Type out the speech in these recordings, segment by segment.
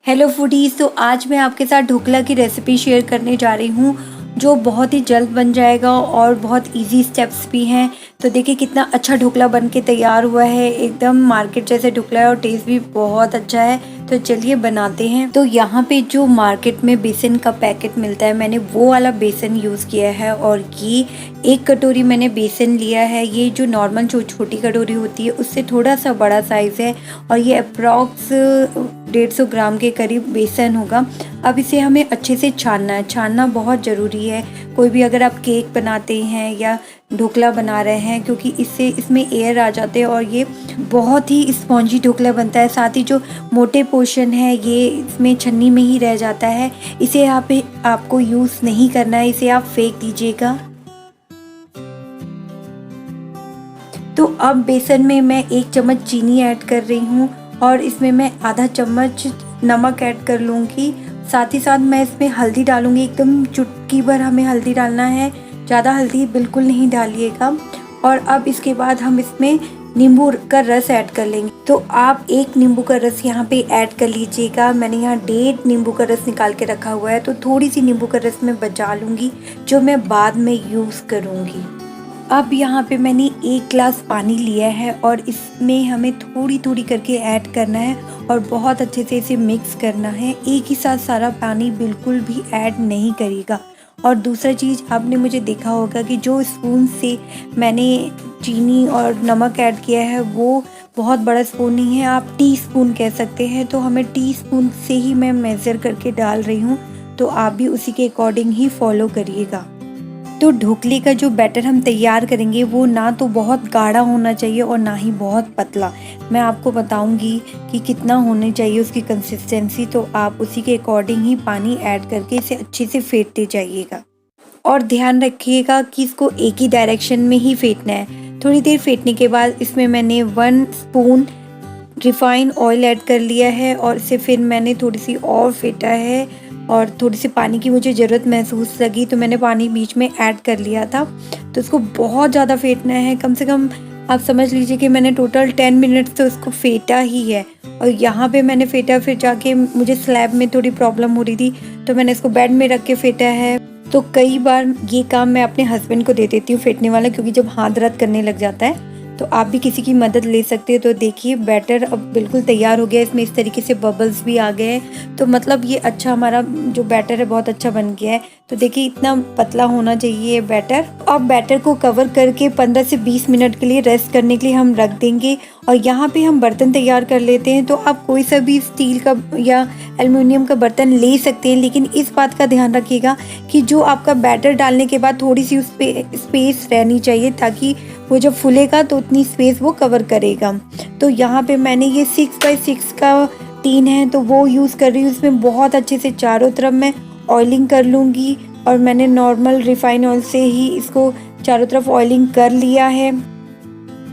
Hello foodies. तो आज मैं आपके साथ ढोकला की रेसिपी शेयर करने जा रही हूँ जो बहुत ही जल्द बन जाएगा और बहुत इजी स्टेप्स भी हैं। तो देखिए कितना अच्छा ढोकला बन के तैयार हुआ है, एकदम मार्केट जैसे ढोकला है और टेस्ट भी बहुत अच्छा है। तो चलिए बनाते हैं। तो यहाँ पे जो मार्केट में बेसन का पैकेट मिलता है, मैंने वो वाला बेसन यूज़ किया है और ये 1 कटोरी मैंने बेसन लिया है। ये जो नॉर्मल जो छोटी कटोरी होती है उससे थोड़ा सा बड़ा साइज़ है और ये अप्रॉक्स 150 ग्राम के करीब बेसन होगा। अब इसे हमें अच्छे से छानना है, छानना बहुत ज़रूरी है। कोई भी अगर आप केक बनाते हैं या ढोकला बना रहे हैं, क्योंकि इससे इसमें एयर आ जाते हैं और ये बहुत ही स्पॉन्जी ढोकला बनता है। साथ ही जो मोटे पोर्शन है ये इसमें छन्नी में ही रह जाता है। इसे आपको यूज़ नहीं करना है, इसे आप फेंक दीजिएगा। तो अब बेसन में मैं 1 चम्मच चीनी ऐड कर रही हूँ और इसमें मैं आधा चम्मच नमक ऐड कर लूँगी। साथ ही साथ मैं इसमें हल्दी डालूँगी, एकदम चुटकी भर हमें हल्दी डालना है, ज़्यादा हल्दी बिल्कुल नहीं डालिएगा। और अब इसके बाद हम इसमें नींबू का रस ऐड कर लेंगे। तो आप 1 नींबू का रस यहाँ पे ऐड कर लीजिएगा। मैंने यहाँ 1.5 नींबू का रस निकाल के रखा हुआ है, तो थोड़ी सी नींबू का रस मैं बचा लूँगी जो मैं बाद में यूज़ करूँगी। अब यहाँ पे मैंने 1 ग्लास पानी लिया है और इसमें हमें थोड़ी थोड़ी करके ऐड करना है और बहुत अच्छे से इसे मिक्स करना है। एक ही साथ सारा पानी बिल्कुल भी ऐड नहीं करेगा। और दूसरा चीज़, आपने मुझे देखा होगा कि जो स्पून से मैंने चीनी और नमक ऐड किया है वो बहुत बड़ा स्पून नहीं है, आप टीस्पून कह सकते हैं। तो हमें टीस्पून से ही मैं मेज़र करके डाल रही हूँ, तो आप भी उसी के अकॉर्डिंग ही फॉलो करिएगा। तो ढोकले का जो बैटर हम तैयार करेंगे वो ना तो बहुत गाढ़ा होना चाहिए और ना ही बहुत पतला। मैं आपको बताऊंगी कि कितना होनी चाहिए उसकी कंसिस्टेंसी, तो आप उसी के अकॉर्डिंग ही पानी ऐड करके इसे अच्छे से फेंटते जाइएगा। और ध्यान रखिएगा कि इसको एक ही डायरेक्शन में ही फेंटना है। थोड़ी देर फेंटने के बाद इसमें मैंने 1 स्पून रिफाइंड ऑयल ऐड कर लिया है और इसे फिर मैंने थोड़ी सी और फेंटा है और थोड़ी सी पानी की मुझे ज़रूरत महसूस लगी तो मैंने पानी बीच में ऐड कर लिया था। तो इसको बहुत ज़्यादा फेंटना है, कम से कम आप समझ लीजिए कि मैंने टोटल 10 मिनट्स तो इसको फेंटा ही है। और यहाँ पे मैंने फेंटा, फिर जाके मुझे स्लैब में थोड़ी प्रॉब्लम हो रही थी तो मैंने इसको बेड में रख के फेंटा है। तो कई बार ये काम मैं अपने हस्बैंड को दे देती हूँ फेंटने वाला, क्योंकि जब हाथ दर्द करने लग जाता है तो आप भी किसी की मदद ले सकते हैं। तो देखिए बैटर अब बिल्कुल तैयार हो गया, इसमें इस तरीके से बबल्स भी आ गए हैं। तो मतलब ये अच्छा, हमारा जो बैटर है बहुत अच्छा बन गया है। तो देखिए इतना पतला होना चाहिए ये बैटर। अब बैटर को कवर करके 15 से 20 मिनट के लिए रेस्ट करने के लिए हम रख देंगे। और यहाँ पे हम बर्तन तैयार कर लेते हैं। तो आप कोई सा भी स्टील का या एल्युमिनियम का बर्तन ले सकते हैं, लेकिन इस बात का ध्यान रखिएगा कि जो आपका बैटर डालने के बाद थोड़ी सी उस पे स्पेस रहनी चाहिए, ताकि वो जब फूलेगा तो उतनी स्पेस वो कवर करेगा। तो यहाँ पे मैंने ये 6x6 का टीन है तो वो यूज़ कर रही हूँ। इसमें बहुत अच्छे से चारों तरफ मैं ऑयलिंग कर लूँगी और मैंने नॉर्मल रिफाइन ऑयल से ही इसको चारों तरफ ऑयलिंग कर लिया है।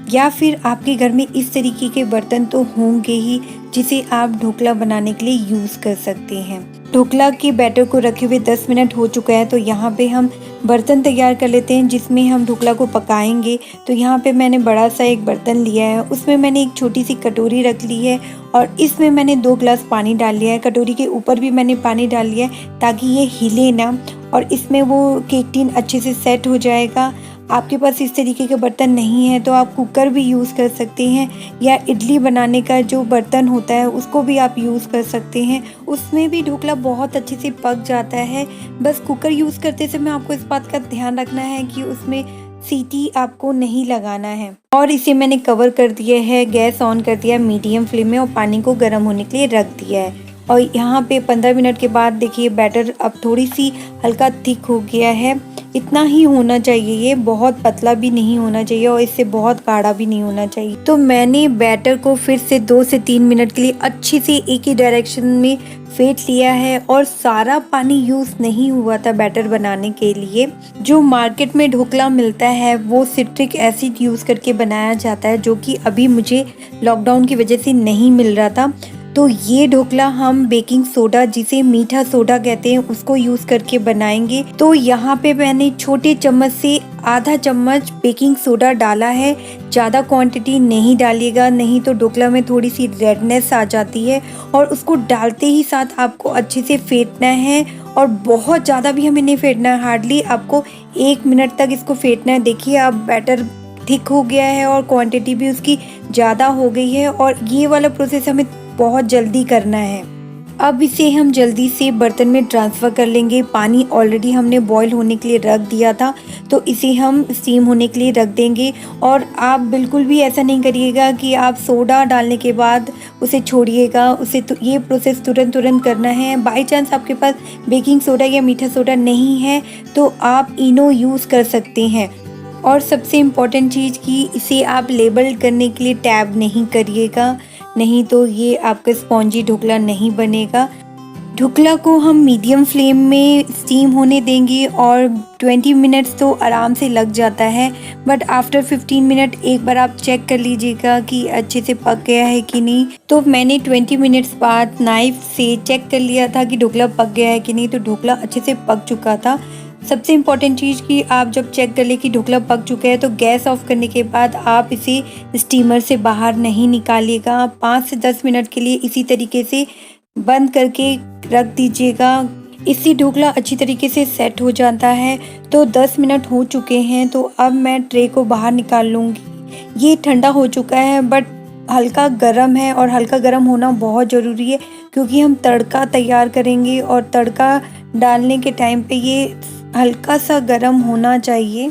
या फिर आपके घर में इस तरीके के बर्तन तो होंगे ही जिसे आप ढोकला बनाने के लिए यूज़ कर सकते हैं। ढोकला के बैटर को रखे हुए 10 मिनट हो चुका है, तो यहाँ पे हम बर्तन तैयार कर लेते हैं जिसमें हम ढोकला को पकाएंगे। तो यहाँ पे मैंने बड़ा सा एक बर्तन लिया है, उसमें मैंने एक छोटी सी कटोरी रख ली है और इसमें मैंने 2 ग्लास पानी डाल लिया है। कटोरी के ऊपर भी मैंने पानी डाल लिया है ताकि ये हिले ना, और इसमें वो केक टिन अच्छे से सेट हो जाएगा। आपके पास इस तरीके के बर्तन नहीं है तो आप कुकर भी यूज़ कर सकते हैं, या इडली बनाने का जो बर्तन होता है उसको भी आप यूज़ कर सकते हैं। उसमें भी ढोकला बहुत अच्छे से पक जाता है। बस कुकर यूज़ करते समय आपको इस बात का ध्यान रखना है कि उसमें सीटी आपको नहीं लगाना है। और इसे मैंने कवर कर दिया है, गैस ऑन कर दिया मीडियम फ्लेम में और पानी को गर्म होने के लिए रख दिया है। और यहाँ पे 15 मिनट के बाद देखिए बैटर अब थोड़ी सी हल्का थिक हो गया है। इतना ही होना चाहिए, ये बहुत पतला भी नहीं होना चाहिए और इससे बहुत गाढ़ा भी नहीं होना चाहिए। तो मैंने बैटर को फिर से 2 से 3 मिनट के लिए अच्छे से एक ही डायरेक्शन में फेंट लिया है और सारा पानी यूज़ नहीं हुआ था बैटर बनाने के लिए। जो मार्केट में ढोकला मिलता है वो सिट्रिक एसिड यूज़ करके बनाया जाता है, जो कि अभी मुझे लॉकडाउन की वजह से नहीं मिल रहा था। तो ये ढोकला हम बेकिंग सोडा, जिसे मीठा सोडा कहते हैं, उसको यूज़ करके बनाएंगे। तो यहाँ पे मैंने छोटे चम्मच से आधा चम्मच बेकिंग सोडा डाला है। ज़्यादा क्वांटिटी नहीं डालिएगा, नहीं तो ढोकला में थोड़ी सी रेडनेस आ जाती है। और उसको डालते ही साथ आपको अच्छे से फेंटना है, और बहुत ज़्यादा भी हमें नहीं फेंटना है, हार्डली आपको 1 मिनट तक इसको फेंटना है। देखिए अब बैटर थिक हो गया है और क्वांटिटी भी उसकी ज़्यादा हो गई है, और ये वाला प्रोसेस हमें बहुत जल्दी करना है। अब इसे हम जल्दी से बर्तन में ट्रांसफ़र कर लेंगे। पानी ऑलरेडी हमने बॉईल होने के लिए रख दिया था, तो इसे हम स्टीम होने के लिए रख देंगे। और आप बिल्कुल भी ऐसा नहीं करिएगा कि आप सोडा डालने के बाद उसे छोड़िएगा, उसे तो ये प्रोसेस तुरंत करना है। बाई चांस आपके पास बेकिंग सोडा या मीठा सोडा नहीं है तो आप इनो यूज़ कर सकते हैं। और सबसे इम्पॉर्टेंट चीज़ कि इसे आप लेबल करने के लिए टैब नहीं करिएगा, नहीं तो ये आपका स्पॉन्जी ढोकला नहीं बनेगा। ढोकला को हम मीडियम फ्लेम में स्टीम होने देंगे, और 20 मिनट्स तो आराम से लग जाता है, बट आफ्टर 15 मिनट एक बार आप चेक कर लीजिएगा कि अच्छे से पक गया है कि नहीं। तो मैंने 20 मिनट्स बाद नाइफ से चेक कर लिया था कि ढोकला पक गया है कि नहीं, तो ढोकला अच्छे से पक चुका था। सबसे इम्पॉर्टेंट चीज़ कि आप जब चेक कर ले कि ढोकला पक चुका है तो गैस ऑफ करने के बाद आप इसे स्टीमर से बाहर नहीं निकालिएगा। 5 से 10 मिनट के लिए इसी तरीके से बंद करके रख दीजिएगा। इससे ढोकला अच्छी तरीके से सेट हो जाता है। तो 10 मिनट हो चुके हैं, तो अब मैं ट्रे को बाहर निकाल लूँगी। ये ठंडा हो चुका है बट हल्का गर्म है, और हल्का गर्म होना बहुत ज़रूरी है क्योंकि हम तड़का तैयार करेंगे, और तड़का डालने के टाइम पे ये हल्का सा गर्म होना चाहिए।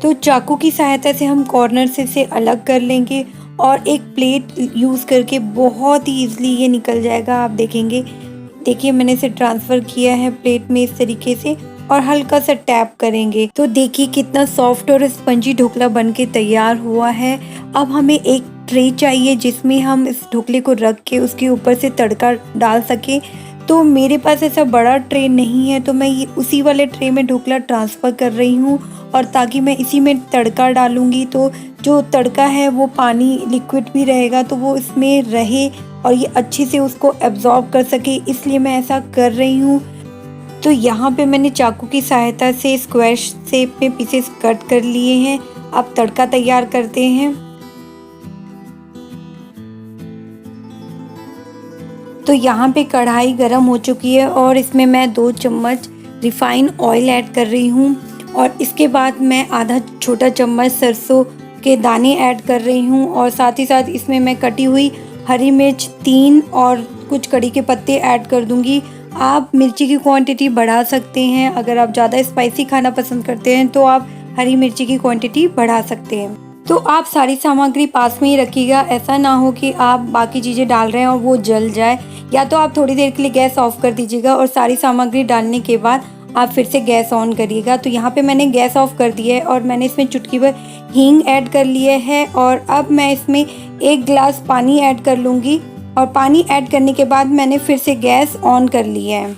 तो चाकू की सहायता से हम कॉर्नर से इसे अलग कर लेंगे, और एक प्लेट यूज़ करके बहुत ही ईजिली ये निकल जाएगा। आप देखेंगे, देखिए मैंने इसे ट्रांसफ़र किया है प्लेट में इस तरीके से, और हल्का सा टैप करेंगे तो देखिए कितना सॉफ्ट और स्पंजी ढोकला बनके तैयार हुआ है। अब हमें एक ट्रे चाहिए जिसमें हम इस ढोकले को रख के उसके ऊपर से तड़का डाल सकें। तो मेरे पास ऐसा बड़ा ट्रे नहीं है, तो मैं ये उसी वाले ट्रे में ढोकला ट्रांसफ़र कर रही हूँ, और ताकि मैं इसी में तड़का डालूँगी तो जो तड़का है वो पानी लिक्विड भी रहेगा, तो वो इसमें रहे और ये अच्छे से उसको एब्जॉर्ब कर सके, इसलिए मैं ऐसा कर रही हूँ। तो यहाँ पे मैंने चाकू की सहायता से स्क्वायर शेप में पीसेस कट कर लिए हैं। अब तड़का तैयार करते हैं। तो यहाँ पे कढ़ाई गरम हो चुकी है, और इसमें मैं 2 चम्मच रिफाइन ऑयल ऐड कर रही हूँ, और इसके बाद मैं आधा छोटा चम्मच सरसों के दाने ऐड कर रही हूँ, और साथ ही साथ इसमें मैं कटी हुई हरी मिर्च 3 और कुछ कड़ी के पत्ते ऐड कर दूँगी। आप मिर्ची की क्वांटिटी बढ़ा सकते हैं, अगर आप ज़्यादा स्पाइसी खाना पसंद करते हैं तो आप हरी मिर्ची की क्वांटिटी बढ़ा सकते हैं। तो आप सारी सामग्री पास में ही रखिएगा, ऐसा ना हो कि आप बाकी चीज़ें डाल रहे हैं और वो जल जाए। या तो आप थोड़ी देर के लिए गैस ऑफ कर दीजिएगा, और सारी सामग्री डालने के बाद आप फिर से गैस ऑन करिएगा। तो यहाँ पे मैंने गैस ऑफ कर दिया है, और मैंने इसमें चुटकी भर हींग ऐड कर लिया है, और अब मैं इसमें 1 गिलास पानी ऐड कर लूँगी, और पानी ऐड करने के बाद मैंने फिर से गैस ऑन कर लिया है।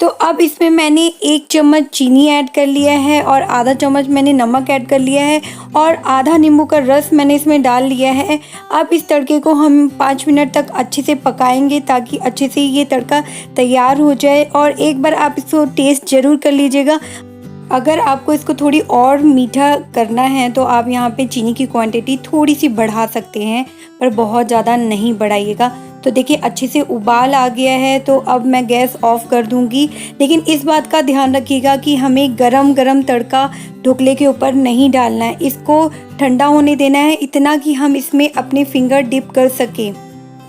तो अब इसमें मैंने 1 चम्मच चीनी ऐड कर लिया है, और आधा चम्मच मैंने नमक ऐड कर लिया है, और आधा नींबू का रस मैंने इसमें डाल लिया है। अब इस तड़के को हम 5 मिनट तक अच्छे से पकाएंगे ताकि अच्छे से ये तड़का तैयार हो जाए। और एक बार आप इसको टेस्ट ज़रूर कर लीजिएगा। अगर आपको इसको थोड़ी और मीठा करना है तो आप यहाँ पे चीनी की क्वांटिटी थोड़ी सी बढ़ा सकते हैं, पर बहुत ज़्यादा नहीं बढ़ाइएगा। तो देखिए अच्छे से उबाल आ गया है, तो अब मैं गैस ऑफ कर दूंगी। लेकिन इस बात का ध्यान रखिएगा कि हमें गरम गरम तड़का ढोकले के ऊपर नहीं डालना है, इसको ठंडा होने देना है, इतना कि हम इसमें अपने फिंगर डिप कर सकें।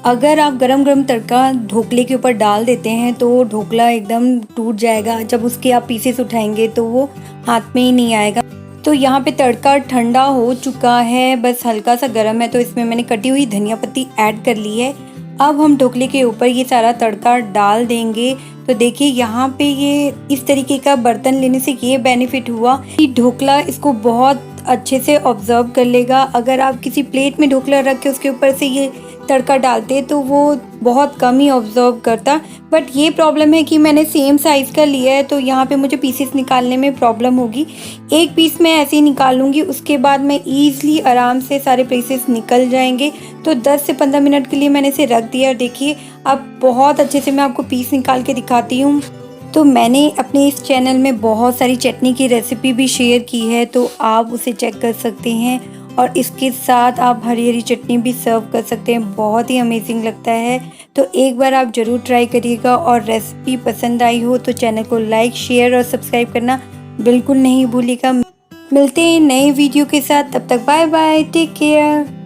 अगर आप गरम गरम तड़का ढोकले के ऊपर डाल देते हैं तो ढोकला एकदम टूट जाएगा, जब उसके आप पीसेस उठाएंगे तो वो हाथ में ही नहीं आएगा। तो यहाँ पे तड़का ठंडा हो चुका है, बस हल्का सा गर्म है, तो इसमें मैंने कटी हुई धनिया पत्ती ऐड कर ली है। अब हम ढोकले के ऊपर ये सारा तड़का डाल देंगे। तो देखिए यहाँ पे ये इस तरीके का बर्तन लेने से ये बेनिफिट हुआ कि ढोकला इसको बहुत अच्छे से ऑब्जर्व कर लेगा। अगर आप किसी प्लेट में ढोकला रख के उसके ऊपर से ये तड़का डालते तो वो बहुत कम ही ऑब्जर्व करता। बट ये प्रॉब्लम है कि मैंने सेम साइज़ का लिया है तो यहाँ पे मुझे पीसेस निकालने में प्रॉब्लम होगी। एक पीस मैं ऐसे ही निकाल लूँगी, उसके बाद मैं ईज़िली आराम से सारे पीसेस निकल जाएंगे। तो 10 से 15 मिनट के लिए मैंने इसे रख दिया। देखिए अब बहुत अच्छे से मैं आपको पीस निकाल के दिखाती हूँ। तो मैंने अपने इस चैनल में बहुत सारी चटनी की रेसिपी भी शेयर की है, तो आप उसे चेक कर सकते हैं। और इसके साथ आप हरी हरी चटनी भी सर्व कर सकते हैं, बहुत ही अमेजिंग लगता है। तो एक बार आप ज़रूर ट्राई करिएगा, और रेसिपी पसंद आई हो तो चैनल को लाइक, शेयर और सब्सक्राइब करना बिल्कुल नहीं भूलिएगा। मिलते हैं नए वीडियो के साथ, तब तक बाय बाय, टेक केयर।